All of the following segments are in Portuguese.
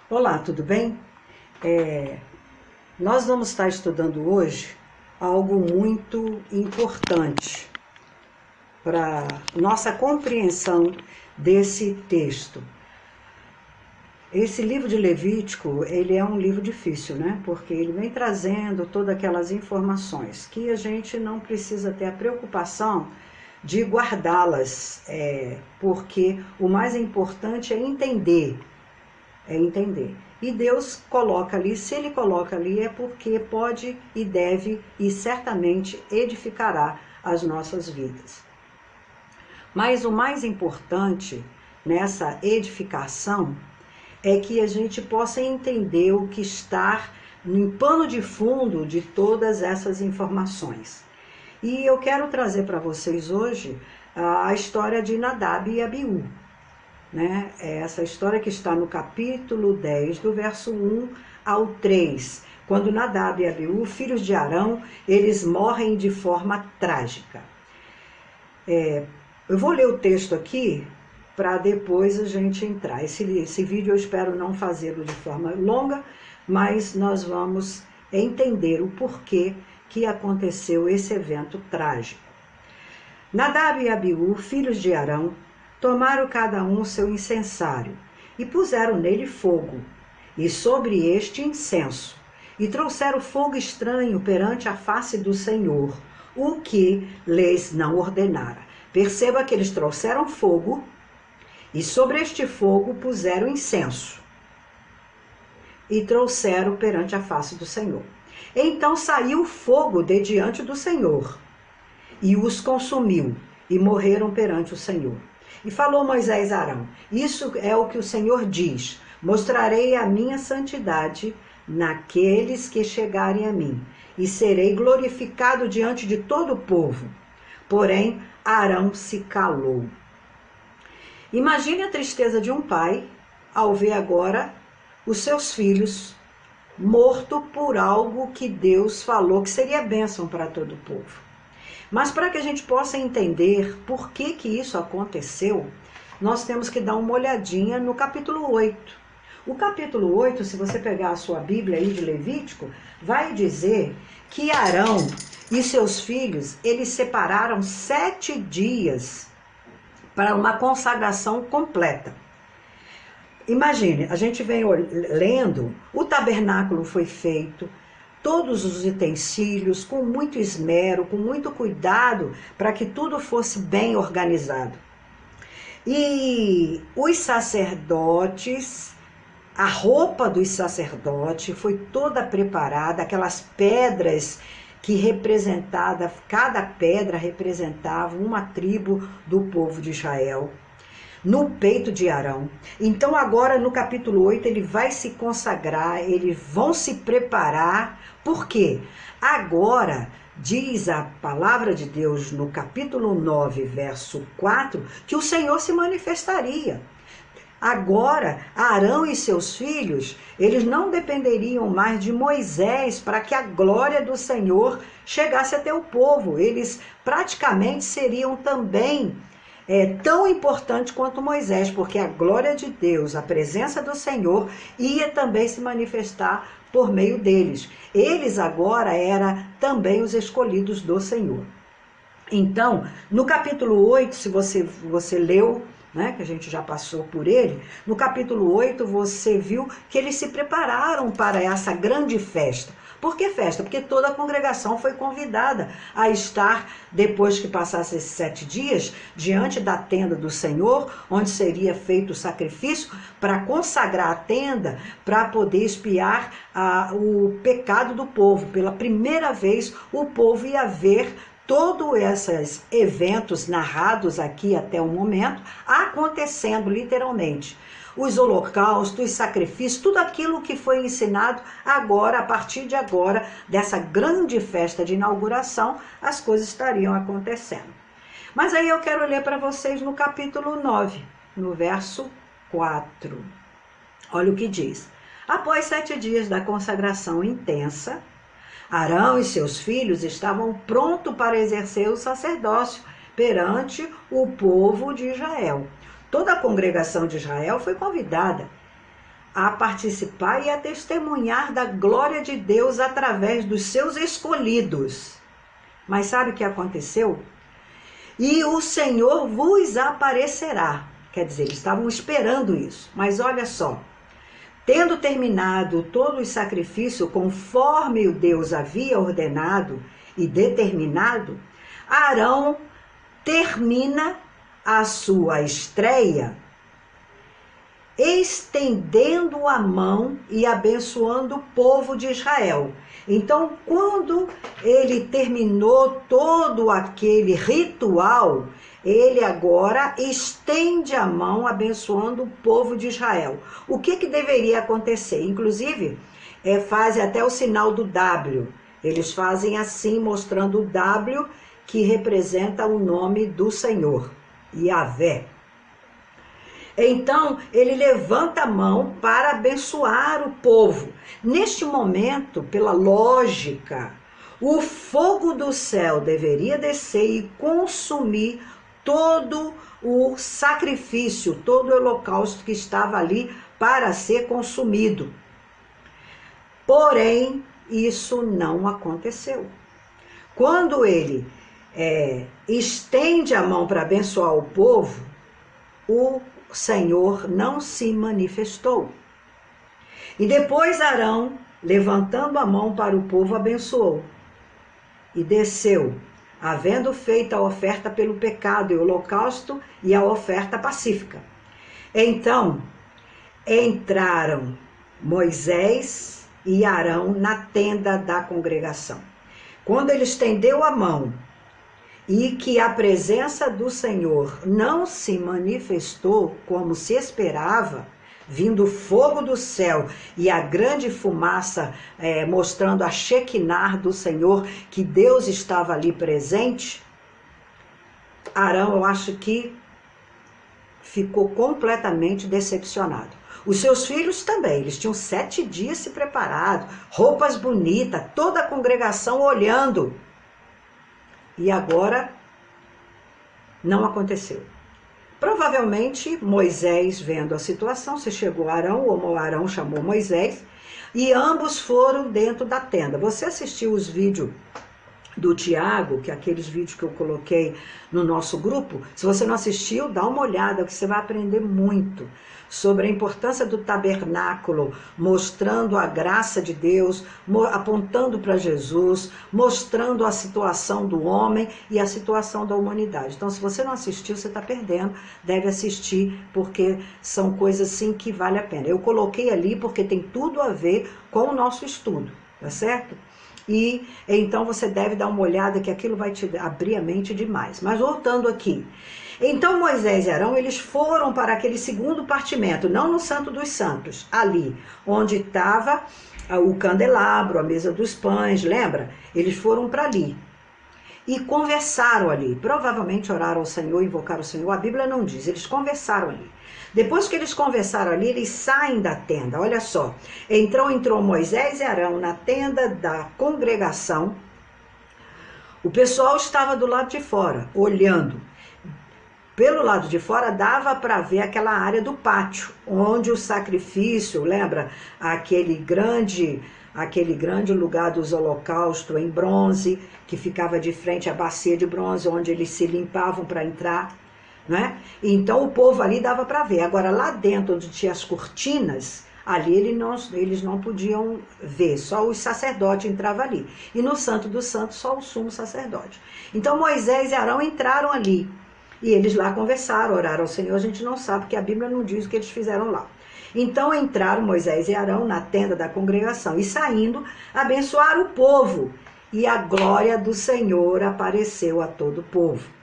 Olá, tudo bem? Nós vamos estar estudando hoje algo muito importante para nossa compreensão desse texto. Esse livro de Levítico, ele é um livro difícil, né? Porque ele vem trazendo todas aquelas informações que a gente não precisa ter a preocupação de guardá-las, porque o mais importante é entender. E Deus coloca ali, se Ele coloca ali, é porque pode e deve e certamente edificará as nossas vidas. Mas o mais importante nessa edificação é que a gente possa entender o que está no pano de fundo de todas essas informações. E eu quero trazer para vocês hoje a história de Nadab e Abiú. É essa história que está no capítulo 10, do verso 1 ao 3, quando Nadab e Abiú, filhos de Arão, eles morrem de forma trágica. Eu vou ler o texto aqui para depois a gente entrar. Esse vídeo eu espero não fazê-lo de forma longa, mas nós vamos entender o porquê que aconteceu esse evento trágico. Nadab e Abiú, filhos de Arão, tomaram cada um o seu incensário, e puseram nele fogo, e sobre este incenso, e trouxeram fogo estranho perante a face do Senhor, o que lhes não ordenara. Perceba que eles trouxeram fogo, e sobre este fogo puseram incenso, e trouxeram perante a face do Senhor. Então saiu fogo de diante do Senhor, e os consumiu, e morreram perante o Senhor. E falou Moisés a Arão: isso é o que o Senhor diz: mostrarei a minha santidade naqueles que chegarem a mim, e serei glorificado diante de todo o povo. Porém, Arão se calou. Imagine a tristeza de um pai ao ver agora os seus filhos mortos por algo que Deus falou que seria bênção para todo o povo. Mas para que a gente possa entender por que isso aconteceu, nós temos que dar uma olhadinha no capítulo 8. O capítulo 8, se você pegar a sua Bíblia aí de Levítico, vai dizer que Arão e seus filhos, eles separaram 7 dias para uma consagração completa. Imagine, a gente vem lendo, o tabernáculo foi feito, todos os utensílios, com muito esmero, com muito cuidado, para que tudo fosse bem organizado. E os sacerdotes, a roupa dos sacerdotes foi toda preparada, aquelas pedras que representava, cada pedra representava uma tribo do povo de Israel, no peito de Arão. Então agora no capítulo 8 ele vai se consagrar, eles vão se preparar. Por quê? Agora diz a palavra de Deus no capítulo 9, verso 4, que o Senhor se manifestaria. Agora, Arão e seus filhos, eles não dependeriam mais de Moisés para que a glória do Senhor chegasse até o povo. Eles praticamente seriam também tão importante quanto Moisés, porque a glória de Deus, a presença do Senhor, ia também se manifestar por meio deles. Eles agora eram também os escolhidos do Senhor. Então, no capítulo 8, se você leu, que a gente já passou por ele, no capítulo 8 você viu que eles se prepararam para essa grande festa. Por que festa? Porque toda a congregação foi convidada a estar, depois que passasse esses 7 dias, diante da tenda do Senhor, onde seria feito o sacrifício, para consagrar a tenda, para poder expiar o pecado do povo. Pela primeira vez, o povo ia ver todos esses eventos narrados aqui até o momento, acontecendo literalmente. Os holocaustos, os sacrifícios, tudo aquilo que foi ensinado agora, a partir de agora, dessa grande festa de inauguração, as coisas estariam acontecendo. Mas aí eu quero ler para vocês no capítulo 9, no verso 4. Olha o que diz. Após 7 dias da consagração intensa, Arão e seus filhos estavam prontos para exercer o sacerdócio perante o povo de Israel. Toda a congregação de Israel foi convidada. a participar e a testemunhar da glória de Deus através dos seus escolhidos. Mas sabe o que aconteceu? E o Senhor vos aparecerá. Quer dizer, eles estavam esperando isso. Mas olha só, tendo terminado todo o sacrifício conforme o Deus havia ordenado e determinado, Arão termina a sua estreia estendendo a mão e abençoando o povo de Israel. Então, quando ele terminou todo aquele ritual, ele agora estende a mão abençoando o povo de Israel. O que deveria acontecer? Inclusive, fazem até o sinal do W. Eles fazem assim, mostrando o W, que representa o nome do Senhor, Yahvé. Então, ele levanta a mão para abençoar o povo. Neste momento, pela lógica, o fogo do céu deveria descer e consumir todo o sacrifício, todo o holocausto que estava ali para ser consumido. Porém, isso não aconteceu. Quando ele estende a mão para abençoar o povo, o Senhor não se manifestou. E depois Arão, levantando a mão para o povo, abençoou. E desceu, havendo feito a oferta pelo pecado e o holocausto e a oferta pacífica. Então, entraram Moisés e Arão na tenda da congregação. Quando ele estendeu a mão, e que a presença do Senhor não se manifestou como se esperava, vindo fogo do céu e a grande fumaça mostrando a Shekinah do Senhor, que Deus estava ali presente, Arão, eu acho que ficou completamente decepcionado. Os seus filhos também, eles tinham 7 dias se preparado, roupas bonitas, toda a congregação olhando. E agora não aconteceu. Provavelmente Moisés, vendo a situação, se chegou a Arão, ou Arão chamou Moisés, e ambos foram dentro da tenda. Você assistiu os vídeos do Tiago, que é aqueles vídeos que eu coloquei no nosso grupo? Se você não assistiu, dá uma olhada, que você vai aprender muito sobre a importância do tabernáculo, mostrando a graça de Deus, apontando para Jesus, mostrando a situação do homem e a situação da humanidade. Então, se você não assistiu, você está perdendo, deve assistir, porque são coisas assim que vale a pena. Eu coloquei ali porque tem tudo a ver com o nosso estudo, tá certo? E então você deve dar uma olhada, que aquilo vai te abrir a mente demais. Mas voltando aqui, então Moisés e Arão, eles foram para aquele segundo partimento, não no Santo dos Santos, ali onde estava o candelabro, a mesa dos pães, lembra? Eles foram para ali e conversaram ali, provavelmente oraram ao Senhor, invocaram o Senhor, a Bíblia não diz, eles conversaram ali. Depois que eles conversaram ali, eles saem da tenda, olha só. Então entrou Moisés e Arão na tenda da congregação. O pessoal estava do lado de fora, olhando. Pelo lado de fora dava para ver aquela área do pátio, onde o sacrifício, lembra? Aquele grande lugar dos holocaustos em bronze, que ficava de frente à bacia de bronze, onde eles se limpavam para entrar, né? Então o povo ali dava para ver. Agora lá dentro, onde tinha as cortinas, ali eles não podiam ver, só os sacerdotes entravam ali. E no Santo dos Santos, só o sumo sacerdote. Então Moisés e Arão entraram ali. E eles lá conversaram, oraram ao Senhor, a gente não sabe, porque a Bíblia não diz o que eles fizeram lá. Então entraram Moisés e Arão na tenda da congregação e saindo, abençoaram o povo. E a glória do Senhor apareceu a todo o povo.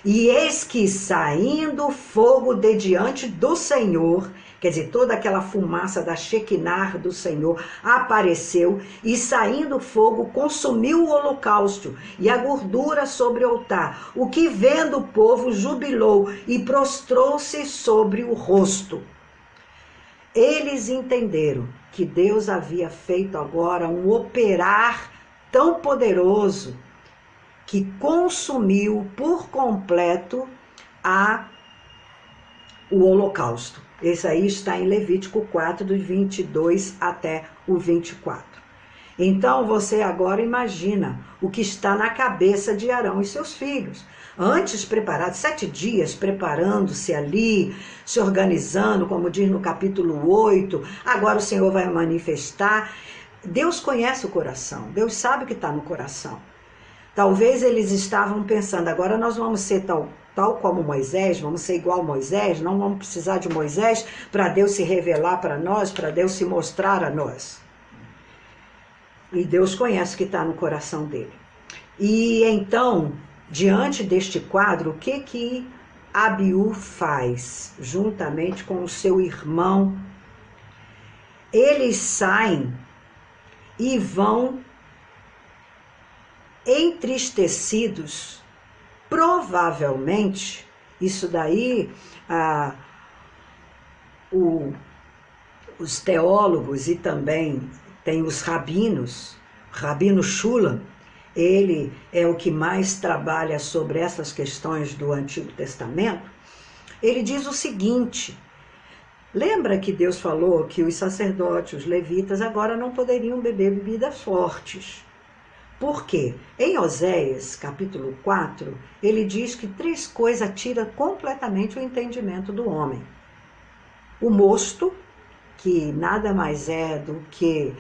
E eis que saindo fogo de diante do Senhor, quer dizer, toda aquela fumaça da Shekinah do Senhor apareceu, e saindo fogo consumiu o holocausto e a gordura sobre o altar, o que vendo o povo jubilou e prostrou-se sobre o rosto. Eles entenderam que Deus havia feito agora um operar tão poderoso que consumiu por completo o holocausto. Esse aí está em Levítico 4, do 22 até o 24. Então você agora imagina o que está na cabeça de Arão e seus filhos. Antes preparado, 7 dias preparando-se ali, se organizando, como diz no capítulo 8, agora o Senhor vai manifestar. Deus conhece o coração, Deus sabe o que está no coração. Talvez eles estavam pensando, agora nós vamos ser tal como Moisés, vamos ser igual a Moisés, não vamos precisar de Moisés para Deus se revelar para nós, para Deus se mostrar a nós. E Deus conhece o que está no coração dele. E então, diante deste quadro, o que Abiú faz, juntamente com o seu irmão? Eles saem e vão entristecidos, provavelmente, isso daí, os teólogos e também tem os rabinos, Rabino Shulam, ele é o que mais trabalha sobre essas questões do Antigo Testamento. Ele diz o seguinte: lembra que Deus falou que os sacerdotes, os levitas, agora não poderiam beber bebidas fortes. Por quê? Em Oséias, capítulo 4, ele diz que 3 coisas tiram completamente o entendimento do homem. O mosto, que nada mais é do que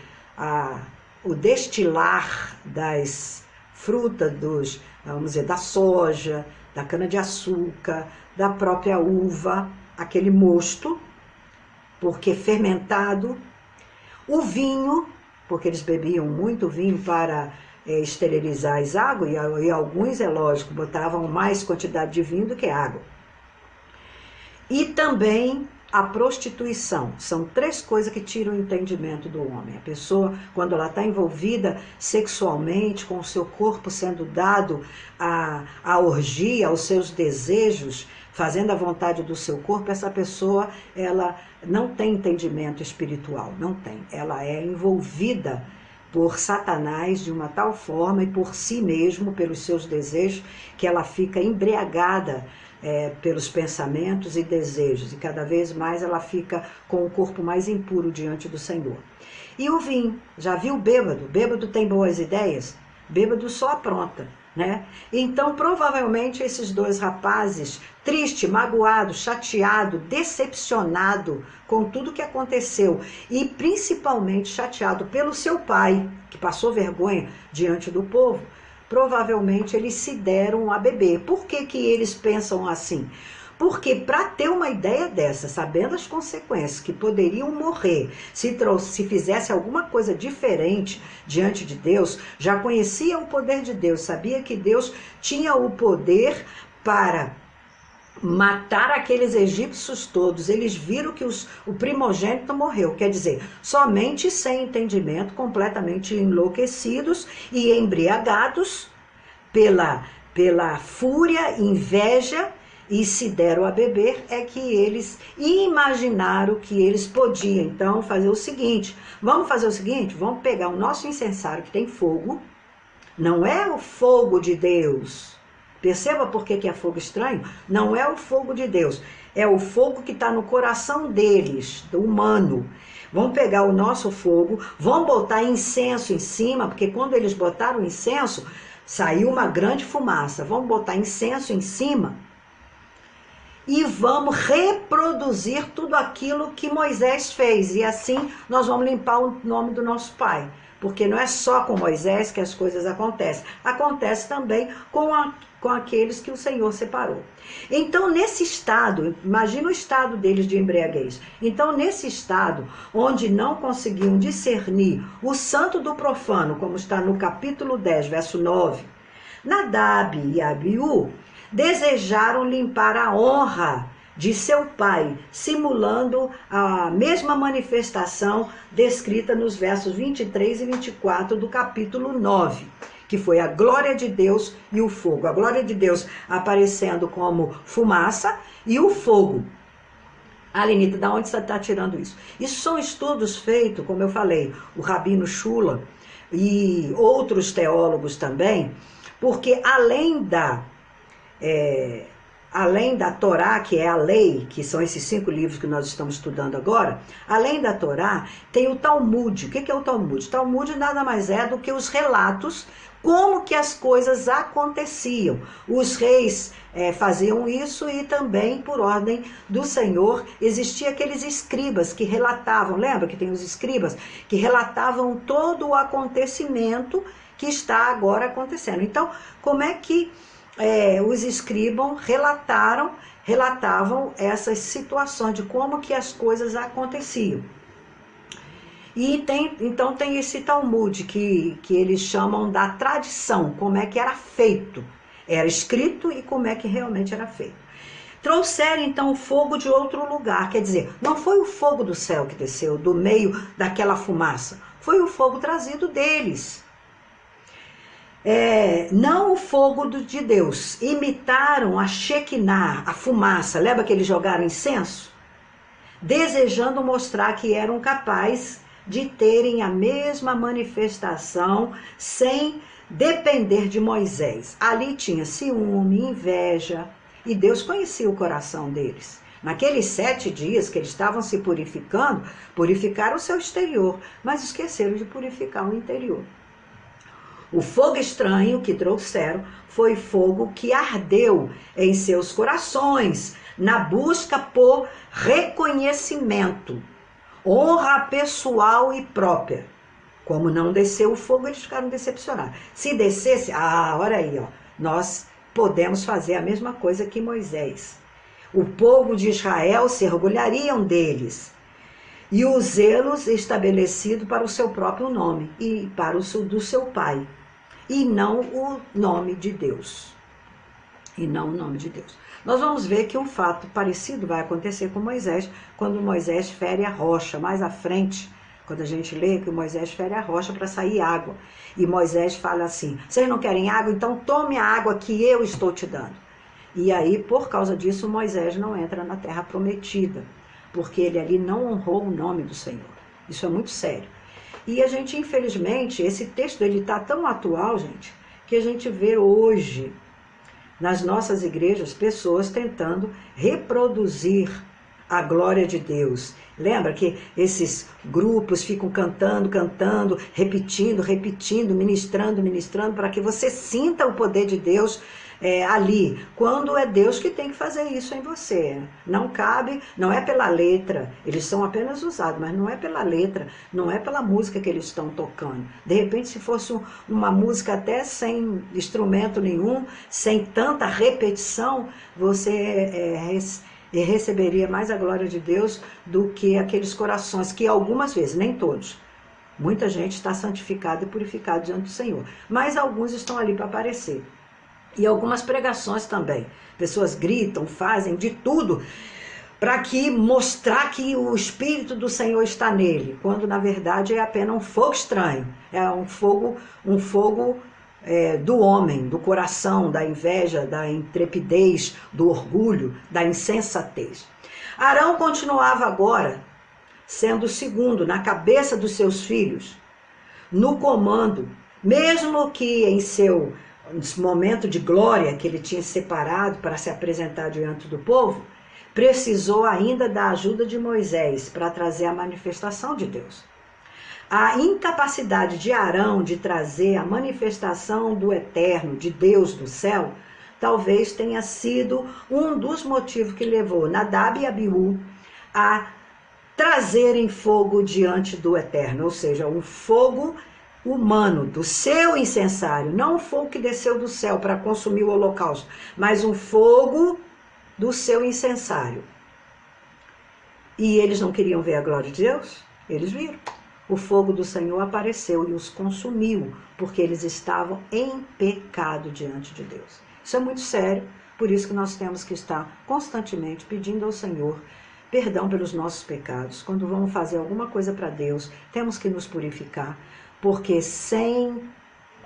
o destilar das frutas, vamos dizer, da soja, da cana-de-açúcar, da própria uva, aquele mosto, porque fermentado. O vinho, porque eles bebiam muito vinho para esterilizar as águas, e alguns, é lógico, botavam mais quantidade de vinho do que água. E também a prostituição. São 3 coisas que tiram o entendimento do homem. A pessoa, quando ela está envolvida sexualmente, com o seu corpo sendo dado à orgia, aos seus desejos, fazendo a vontade do seu corpo, essa pessoa, ela não tem entendimento espiritual, não tem. Ela é envolvida por Satanás de uma tal forma e por si mesmo, pelos seus desejos, que ela fica embriagada pelos pensamentos e desejos, e cada vez mais ela fica com o corpo mais impuro diante do Senhor. E o vinho, já viu bêbado? Bêbado tem boas ideias? Bêbado só apronta, né? Então, provavelmente, esses 2 rapazes, triste, magoado, chateado, decepcionado com tudo que aconteceu, e principalmente chateado pelo seu pai, que passou vergonha diante do povo, provavelmente eles se deram a beber. Por que que eles pensam assim? Porque para ter uma ideia dessa, sabendo as consequências, que poderiam morrer se fizesse alguma coisa diferente diante de Deus, já conhecia o poder de Deus, sabia que Deus tinha o poder para matar aqueles egípcios todos. Eles viram que o primogênito morreu, quer dizer, somente sem entendimento, completamente enlouquecidos e embriagados pela fúria, inveja, e se deram a beber, é que eles imaginaram que eles podiam então fazer o seguinte: vamos fazer o seguinte, vamos pegar o nosso incensário que tem fogo, não é o fogo de Deus. Perceba por que é fogo estranho? Não é o fogo de Deus, é o fogo que está no coração deles, do humano. Vamos pegar o nosso fogo, vamos botar incenso em cima, porque quando eles botaram incenso, saiu uma grande fumaça. Vamos botar incenso em cima e vamos reproduzir tudo aquilo que Moisés fez. E assim nós vamos limpar o nome do nosso pai. Porque não é só com Moisés que as coisas acontecem. Acontece também com aqueles que o Senhor separou. Então, nesse estado, imagina o estado deles de embriaguez. Então, nesse estado, onde não conseguiam discernir o santo do profano, como está no capítulo 10, verso 9, Nadab e Abiú desejaram limpar a honra de seu pai, simulando a mesma manifestação descrita nos versos 23 e 24 do capítulo 9, que foi a glória de Deus e o fogo. A glória de Deus aparecendo como fumaça e o fogo. Alenita, de onde você está tirando isso? Isso são estudos feitos, como eu falei, o Rabino Shulam e outros teólogos também, porque além além da Torá, que é a lei, que são esses 5 livros que nós estamos estudando agora, além da Torá, tem o Talmud. O que é o Talmud? O Talmud nada mais é do que os relatos, como que as coisas aconteciam. Os reis faziam isso e também, por ordem do Senhor, existiam aqueles escribas que relatavam, lembra que tem os escribas, que relatavam todo o acontecimento que está agora acontecendo. Então, como é que os escribas relatavam essas situações de como que as coisas aconteciam? E então tem esse Talmud que eles chamam da tradição, como é que era feito, era escrito e como é que realmente era feito. Trouxeram então o fogo de outro lugar, quer dizer, não foi o fogo do céu que desceu, do meio daquela fumaça, foi o fogo trazido deles. Não o fogo de Deus. Imitaram a Shekinah, a fumaça, lembra que eles jogaram incenso? Desejando mostrar que eram capazes de terem a mesma manifestação sem depender de Moisés. Ali tinha ciúme, inveja, e Deus conhecia o coração deles. Naqueles 7 dias que eles estavam se purificando, purificaram o seu exterior, mas esqueceram de purificar o interior. O fogo estranho que trouxeram foi fogo que ardeu em seus corações, na busca por reconhecimento, honra pessoal e própria. Como não desceu o fogo, eles ficaram decepcionados. Se descesse, olha aí, nós podemos fazer a mesma coisa que Moisés. O povo de Israel se orgulhariam deles. E o zelos estabelecido para o seu próprio nome e para o do seu pai. E não o nome de Deus. E não o nome de Deus. Nós vamos ver que um fato parecido vai acontecer com Moisés, quando Moisés fere a rocha. Mais à frente, quando a gente lê que Moisés fere a rocha para sair água. E Moisés fala assim, vocês não querem água? Então tome a água que eu estou te dando. E aí, por causa disso, Moisés não entra na terra prometida, porque ele ali não honrou o nome do Senhor. Isso é muito sério. E a gente, infelizmente, esse texto ele está tão atual, gente, que a gente vê hoje, nas nossas igrejas, pessoas tentando reproduzir a glória de Deus. Lembra que esses grupos ficam cantando, repetindo, ministrando, para que você sinta o poder de Deus ali, quando é Deus que tem que fazer isso em você. Não cabe, não é pela letra, eles são apenas usados, mas não é pela letra, não é pela música que eles estão tocando. De repente, se fosse uma música até sem instrumento nenhum, sem tanta repetição, você receberia mais a glória de Deus do que aqueles corações que algumas vezes, nem todos, muita gente está santificada e purificada diante do Senhor, mas alguns estão ali para aparecer. E algumas pregações também. Pessoas gritam, fazem de tudo para mostrar que o Espírito do Senhor está nele, quando na verdade é apenas um fogo estranho. É um fogo do homem, do coração, da inveja, da intrepidez, do orgulho, da insensatez. Arão continuava agora sendo o segundo na cabeça dos seus filhos, no comando, mesmo que em seu momento de glória que ele tinha separado para se apresentar diante do povo, precisou ainda da ajuda de Moisés para trazer a manifestação de Deus. A incapacidade de Arão de trazer a manifestação do eterno, de Deus do céu, talvez tenha sido um dos motivos que levou Nadab e Abiú a trazerem fogo diante do eterno, ou seja, um fogo humano, do seu incensário, não um fogo que desceu do céu para consumir o holocausto, mas um fogo do seu incensário. E eles não queriam ver a glória de Deus? Eles viram. O fogo do Senhor apareceu e os consumiu, porque eles estavam em pecado diante de Deus. Isso é muito sério, por isso que nós temos que estar constantemente pedindo ao Senhor perdão pelos nossos pecados. Quando vamos fazer alguma coisa para Deus, temos que nos purificar, porque sem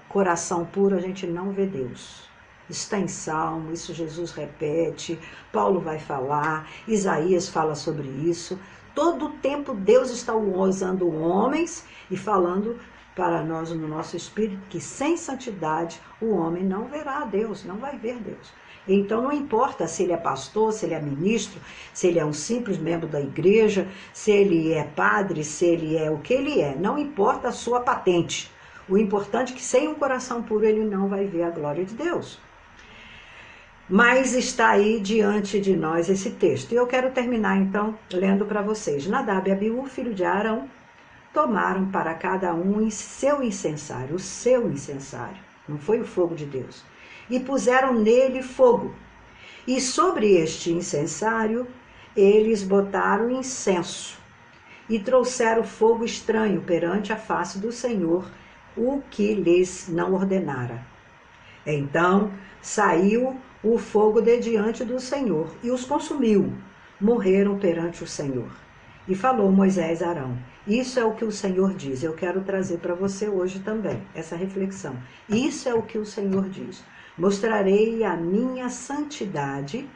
coração puro a gente não vê Deus. Isso está em Salmo, isso Jesus repete, Paulo vai falar, Isaías fala sobre isso. Todo o tempo Deus está usando homens e falando para nós no nosso espírito que sem santidade o homem não verá a Deus, não vai ver Deus. Então não importa se ele é pastor, se ele é ministro, se ele é um simples membro da igreja, se ele é padre, se ele é o que ele é. Não importa a sua patente. O importante é que sem um coração puro ele não vai ver a glória de Deus. Mas está aí diante de nós esse texto. E eu quero terminar então lendo para vocês. Nadab e Abiú, filho de Arão, tomaram para cada um seu incensário, o seu incensário. Não foi o fogo de Deus. E puseram nele fogo. E sobre este incensário eles botaram incenso. E trouxeram fogo estranho perante a face do Senhor, o que lhes não ordenara. Então saiu o fogo de diante do Senhor e os consumiu. Morreram perante o Senhor. E falou Moisés a Arão: isso é o que o Senhor diz. Eu quero trazer para você hoje também essa reflexão. Isso é o que o Senhor diz. Mostrarei a minha santidade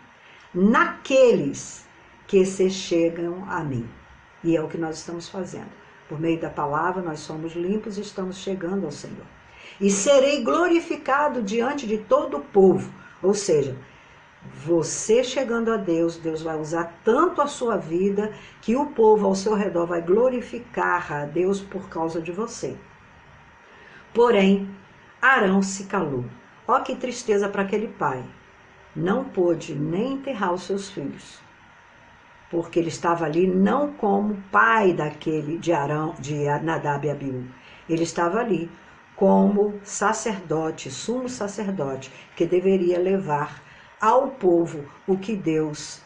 naqueles que se chegam a mim. E é o que nós estamos fazendo. Por meio da palavra nós somos limpos e estamos chegando ao Senhor. E serei glorificado diante de todo o povo. Ou seja, você chegando a Deus, Deus vai usar tanto a sua vida que o povo ao seu redor vai glorificar a Deus por causa de você. Porém, Arão se calou. Ó, que tristeza para aquele pai. Não pôde nem enterrar os seus filhos, porque ele estava ali não como pai daquele de Arão, de Nadab e Abiú. Ele estava ali como sacerdote, sumo sacerdote, que deveria levar ao povo o que Deus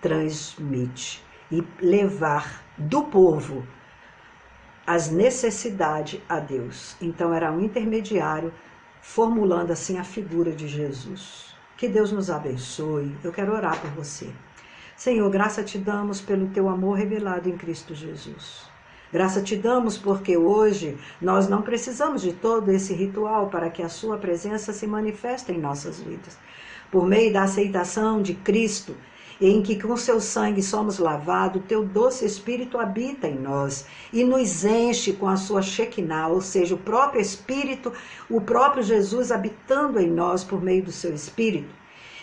transmite e levar do povo as necessidades a Deus. Então era um intermediário, formulando assim a figura de Jesus. Que Deus nos abençoe. Eu quero orar por você. Senhor, graça te damos pelo teu amor revelado em Cristo Jesus. Graça te damos porque hoje nós não precisamos de todo esse ritual para que a sua presença se manifeste em nossas vidas. Por meio da aceitação de Cristo, em que com seu sangue somos lavados, o teu doce Espírito habita em nós e nos enche com a sua Shekinah, ou seja, o próprio Espírito, o próprio Jesus habitando em nós por meio do seu Espírito.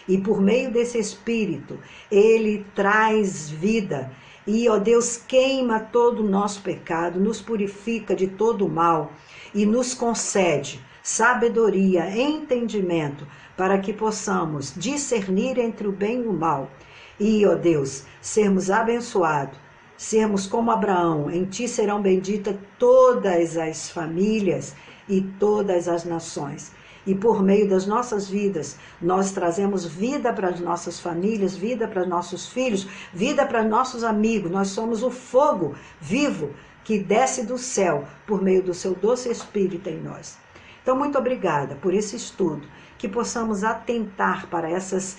E por meio desse Espírito, ele traz vida. E, ó Deus, queima todo o nosso pecado, nos purifica de todo o mal e nos concede sabedoria, entendimento, para que possamos discernir entre o bem e o mal. E, ó Deus, sermos abençoados, sermos como Abraão, em ti serão benditas todas as famílias e todas as nações. E por meio das nossas vidas, nós trazemos vida para as nossas famílias, vida para os nossos filhos, vida para nossos amigos. Nós somos o fogo vivo que desce do céu por meio do seu doce Espírito em nós. Então, muito obrigada por esse estudo, que possamos atentar para essas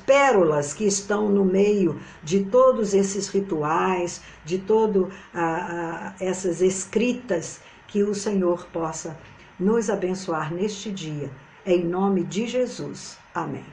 pérolas que estão no meio de todos esses rituais, de todas essas escritas, que o Senhor possa nos abençoar neste dia. Em nome de Jesus. Amém.